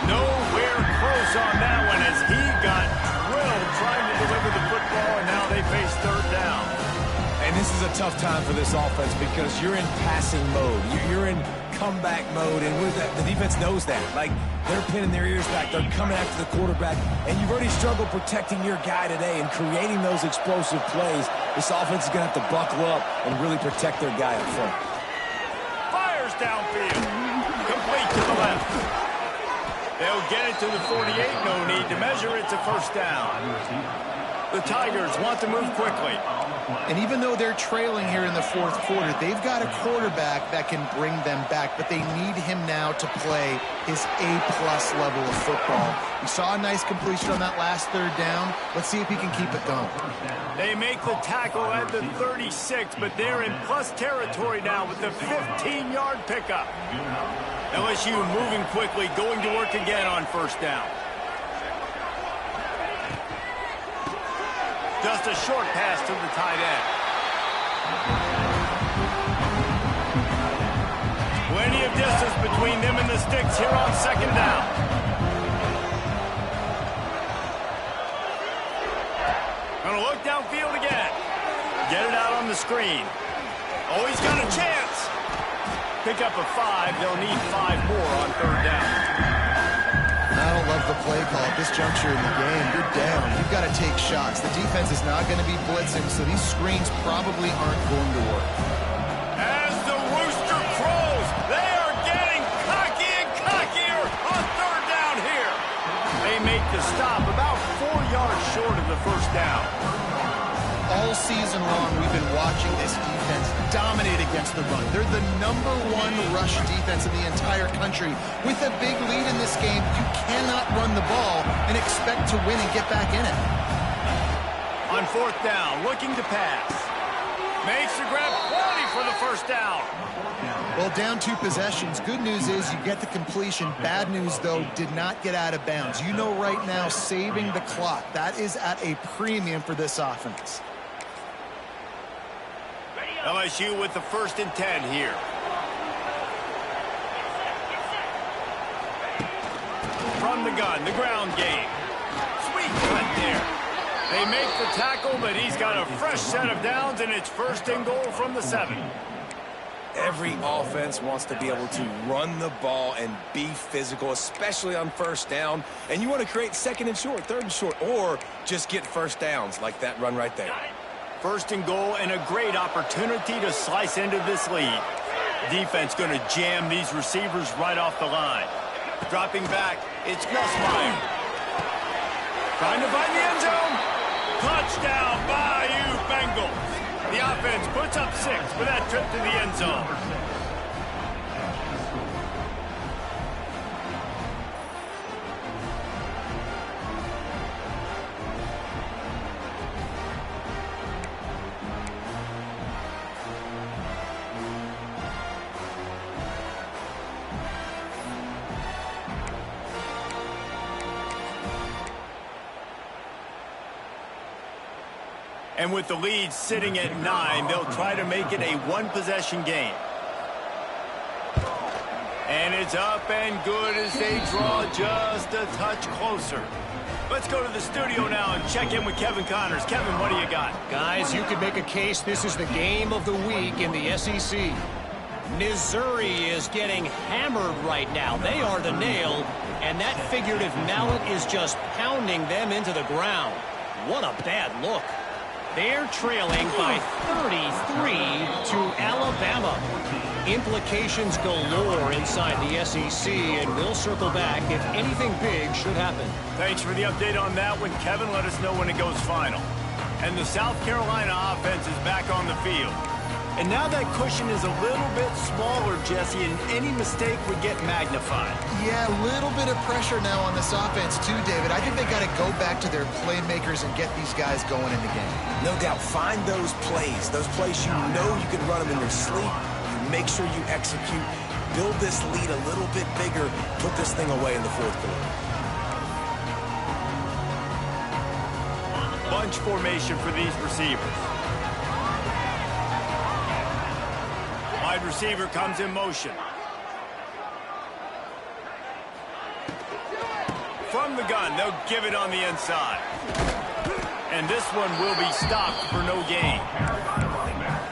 Nowhere close on that one as he got drilled trying to deliver the football, and now they face third down. And this is a tough time for this offense because you're in passing mode. You're in comeback mode, and the defense knows that. Like, they're pinning their ears back. They're coming after the quarterback, and you've already struggled protecting your guy today and creating those explosive plays. This offense is going to have to buckle up and really protect their guy up front. Fires downfield. Complete to the left. They'll get it to the 48. No need to measure. It's a first down. The Tigers want to move quickly. And even though they're trailing here in the fourth quarter, they've got a quarterback that can bring them back, but they need him now to play his A-plus level of football. We saw a nice completion on that last third down. Let's see if he can keep it going. They make the tackle at the 36, but they're in plus territory now with the 15-yard pickup. LSU moving quickly, going to work again on first down. Just a short pass to the tight end. Plenty of distance between them and the sticks here on second down. Gonna look downfield again. Get it out on the screen. Oh, he's got a chance. Pick up a 5. They'll need 5 more on third down. I don't love the play call at this juncture in the game. You're down. You've got to take shots. The defense is not going to be blitzing, so these screens probably aren't going to work. As the rooster crows, they are getting cocky and cockier on third down here. They make the stop about 4 yards short of the first down. All season long, we've been watching this defense dominate against the run. They're the #1 rush defense in the entire country. With a big lead in this game, you cannot run the ball and expect to win and get back in it. On fourth down, looking to pass. Makes the grab 40 for the first down. Well, down 2 possessions. Good news is you get the completion. Bad news, though, did not get out of bounds. You know right now, saving the clock. That is at a premium for this offense. LSU with the 1st and 10 here. From the gun, the ground game. Sweet cut there. They make the tackle, but he's got a fresh set of downs, and it's 1st and goal from the 7. Every offense wants to be able to run the ball and be physical, especially on first down. And you want to create 2nd and short, 3rd and short, or just get first downs like that run right there. 1st and goal, and a great opportunity to slice into this lead. Defense going to jam these receivers right off the line. Dropping back, it's Nussmeier. Trying to find the end zone. Touchdown, Bayou Bengals. The offense puts up 6 for that trip to the end zone. And with the lead sitting at 9, they'll try to make it a 1-possession game. And it's up and good as they draw just a touch closer. Let's go to the studio now and check in with Kevin Connors. Kevin, what do you got? Guys, you could make a case this is the game of the week in the SEC. Missouri is getting hammered right now. They are the nail, and that figurative mallet is just pounding them into the ground. What a bad look. They're trailing by 33 to Alabama. Implications galore inside the SEC, and we'll circle back if anything big should happen. Thanks for the update on that one, Kevin. Let us know when it goes final. And the South Carolina offense is back on the field. And now that cushion is a little bit smaller, Jesse, and any mistake would get magnified. Yeah, a little bit of pressure now on this offense too, David. I think they got to go back to their playmakers and get these guys going in the game. No doubt. Find those plays you know you can run them in your sleep. You make sure you execute. build this lead a little bit bigger, put this thing away in the fourth quarter. Bunch formation for these receivers. Wide receiver comes in motion. From the gun, they'll give it on the inside. And this one will be stopped for no gain.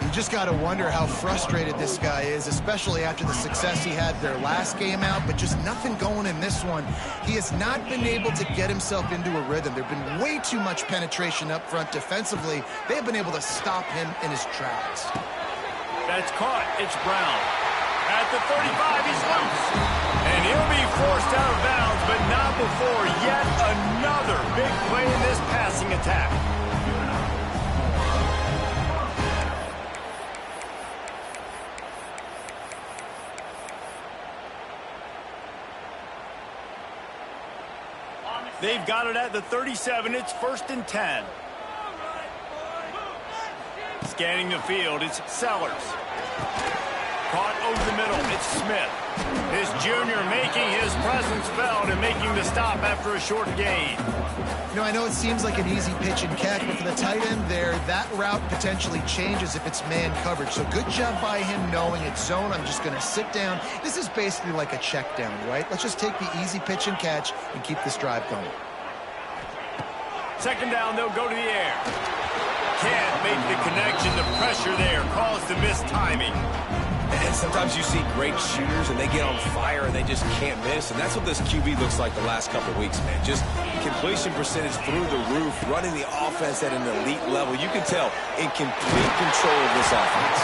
You just got to wonder how frustrated this guy is, especially after the success he had their last game out, but just nothing going in this one. He has not been able to get himself into a rhythm. There have been way too much penetration up front defensively. They have been able to stop him in his tracks. That's caught. It's Brown. At the 35, he's loose. And he'll be forced out of bounds, but not before yet another big play in this passing attack. They've got it at the 37. It's 1st and 10. Scanning the field, it's Sellers. Caught over the middle, it's Smith. This junior making his presence felt and making the stop after a short gain. You know, I know it seems like an easy pitch and catch, but for the tight end there, that route potentially changes if it's man coverage. So good job by him knowing it's zone. I'm just going to sit down. This is basically like a check down, right? Let's just take the easy pitch and catch and keep this drive going. 2nd down, they'll go to the air. Can't make the connection. The pressure there caused the missed timing. And sometimes you see great shooters and they get on fire and they just can't miss. And that's what this QB looks like the last couple of weeks, man. Just completion percentage through the roof, running the offense at an elite level. You can tell in complete control of this offense.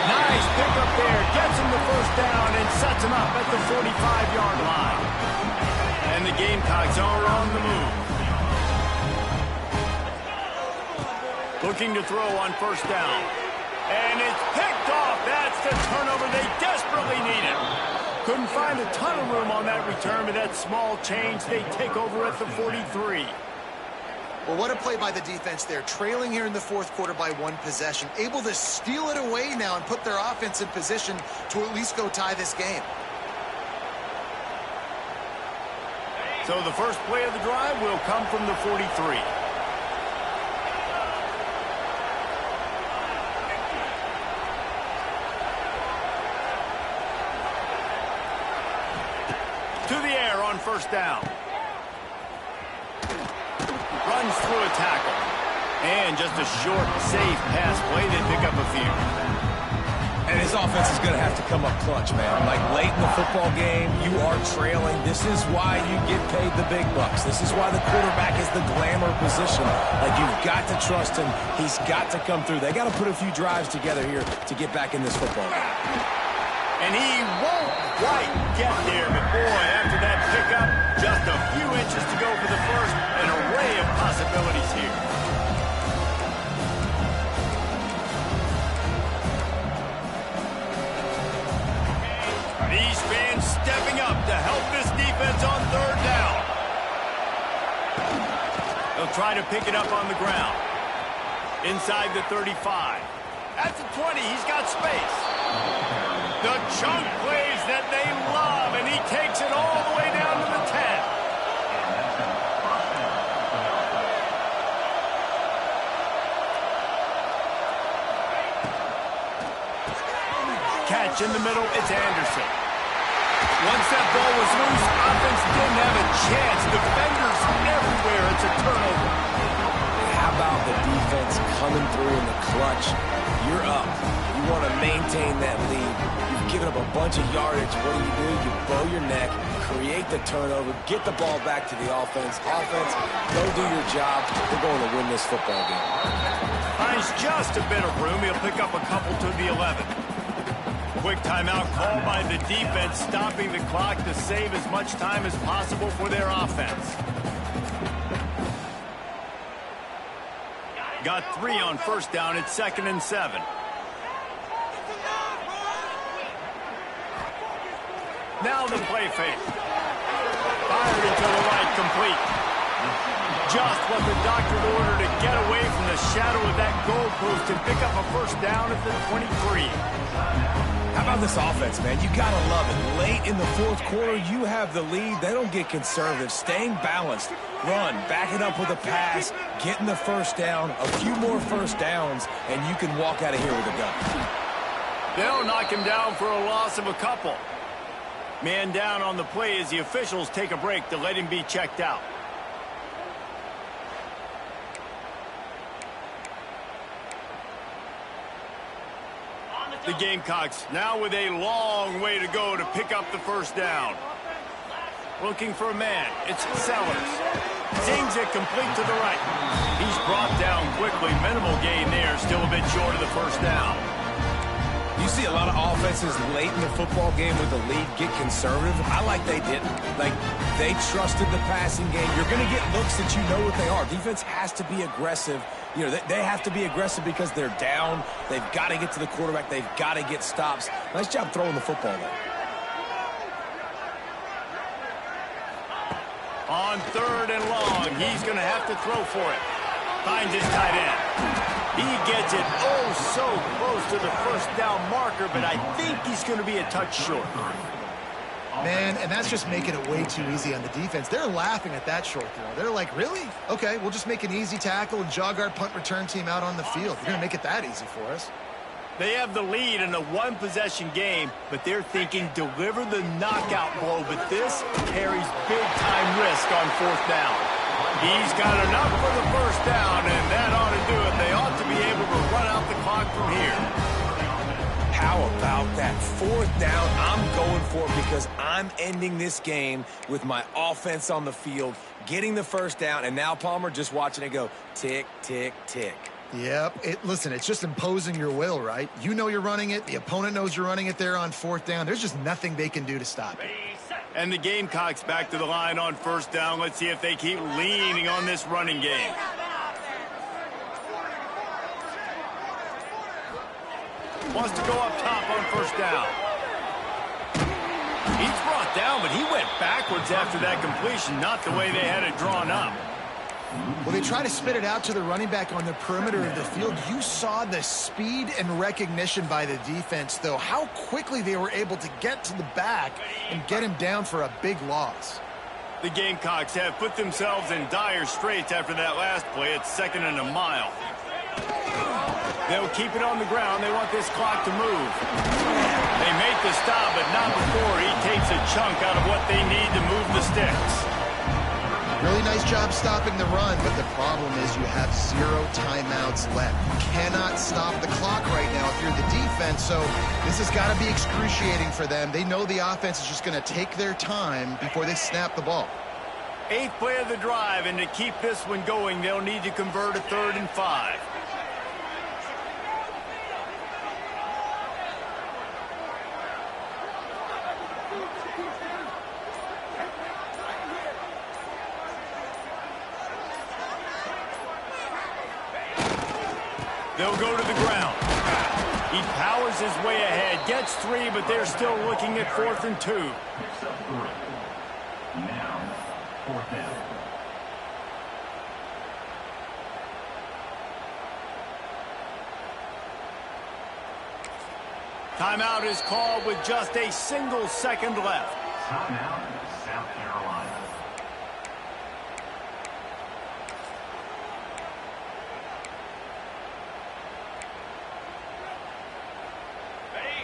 Nice pickup there. Gets him the 1st down and sets him up at the 45-yard line. And the Gamecocks are on the move. Looking to throw on 1st down. And it's picked off. That's the turnover they desperately needed. Couldn't find a ton of room on that return, but that small change, they take over at the 43. Well, what a play by the defense there. Trailing here in the 4th quarter by 1 possession. Able to steal it away now and put their offense in position to at least go tie this game. So the first play of the drive will come from the 43. To the air on 1st down. Runs through a tackle. And just a short, safe pass play. They pick up a few. And his offense is going to have to come up clutch, man. Like late in the football game, you are trailing. This is why you get paid the big bucks. This is why the quarterback is the glamour position. Like, you've got to trust him. He's got to come through. They got to put a few drives together here to get back in this football game. And he won't quite get there, but boy, after that pickup, just a few inches to go for the first. An array of possibilities here. These fans stepping up to help this defense on 3rd down. They'll try to pick it up on the ground. Inside the 35. At the 20, he's got space. The chunk plays that they love, and he takes it all the way down to the 10. Catch in the middle, it's Anderson. Once that ball was loose, offense didn't have a chance. Defenders everywhere, it's a turnover. How about the defense coming through in the clutch? You're up. You want to maintain that lead. You've given up a bunch of yardage. What do? You bow your neck, create the turnover, get the ball back to the offense. Offense, go do your job. They're going to win this football game. Finds just a bit of room. He'll pick up a couple to the 11. Quick timeout called by the defense, stopping the clock to save as much time as possible for their offense. Got 3 on 1st down. It's 2nd and 7. Now the play fake. Fired into the right, complete. just what the doctor ordered to get away from the shadow of that goalpost and pick up a first down at the 23. How about this offense, man? You got to love it. Late in the fourth quarter, you have the lead. They don't get conservative. Staying balanced. Run, back it up with a pass, getting the first down, a few more first downs, and you can walk out of here with a gun. They'll knock him down for a loss of a couple. Man down on the play as the officials take a break to let him be checked out. The Gamecocks now with a long way to go to pick up the first down. Looking for a man. It's Sellers. Zings it complete to the right. He's brought down quickly. Minimal gain there. Still a bit short of the first down. You see a lot of offenses late in the football game with the lead get conservative. I like they didn't. Like, they trusted the passing game. You're going to get looks that you know what they are. Defense has to be aggressive. You know, they have to be aggressive because they're down. They've got to get to the quarterback. They've got to get stops. Nice job throwing the football there. On 3rd and long, he's going to have to throw for it. Finds his tight end. He gets it so close to the first down marker, but I think he's going to be a touch short. Man, and that's just making it way too easy on the defense. They're laughing at that short throw. They're like, really? Okay, we'll just make an easy tackle and jog our punt return team out on the field. You're going to make it that easy for us. They have the lead in a one-possession game, but they're thinking deliver the knockout blow, but this carries big-time risk on 4th down. He's got enough for the first down, and that ought to do it. They ought to be able to run out the clock from here. How about that 4th down? I'm going for it because I'm ending this game with my offense on the field, getting the first down, and now Palmer just watching it go tick, tick, tick. Yep. Listen, it's just imposing your will, right? You know you're running it. The opponent knows you're running it there on 4th down. There's just nothing they can do to stop it. And the Gamecocks back to the line on 1st down. Let's see if they keep leaning on this running game. Wants to go up top on 1st down. He's brought down, but he went backwards after that completion, not the way they had it drawn up. Well, they try to spit it out to the running back on the perimeter of the field. You saw the speed and recognition by the defense, though, how quickly they were able to get to the back and get him down for a big loss. The Gamecocks have put themselves in dire straits after that last play. It's 2nd and a mile. They'll keep it on the ground. They want this clock to move. They make the stop, but not before he takes a chunk out of what they need to move the sticks. Really nice job stopping the run, but the problem is you have 0 timeouts left. You cannot stop the clock right now if you're the defense, so this has got to be excruciating for them. They know the offense is just going to take their time before they snap the ball. 8th play of the drive, and to keep this one going, they'll need to convert a 3rd and 5. They'll go to the ground. He powers his way ahead, gets 3, but they're still looking at 4th and 2. Now, 4th down. Timeout is called with just a single second left. Timeout, South Carolina.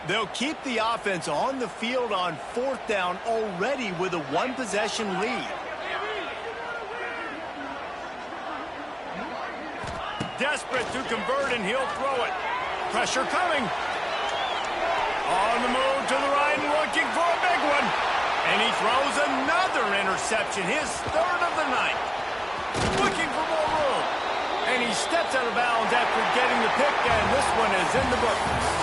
They'll keep the offense on the field on 4th down already with a one-possession lead. Desperate to convert, and he'll throw it. Pressure coming. On the move to the right and looking for a big one. And he throws another interception, his 3rd of the night. Looking for more room. And he steps out of bounds after getting the pick, and this one is in the books.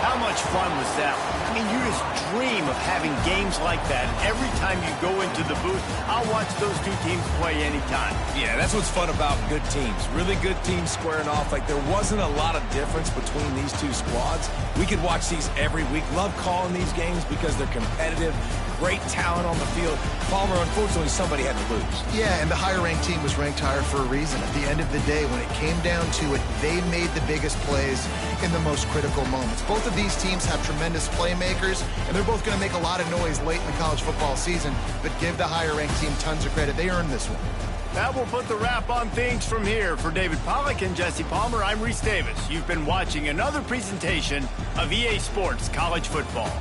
How much fun was that? I mean, you just dream of having games like that. Every time you go into the booth, I'll watch those two teams play anytime. Yeah, that's what's fun about good teams. Really good teams squaring off. Like, there wasn't a lot of difference between these two squads. We could watch these every week. Love calling these games because they're competitive. Great talent on the field. Palmer, unfortunately, somebody had to lose. Yeah, and the higher-ranked team was ranked higher for a reason. At the end of the day, when it came down to it, they made the biggest plays in the most critical moments. Both of these teams have tremendous playmakers, and they're both going to make a lot of noise late in the college football season, but give the higher-ranked team tons of credit. They earned this one. That will put the wrap on things from here. For David Pollack and Jesse Palmer, I'm Reese Davis. You've been watching another presentation of EA Sports College Football.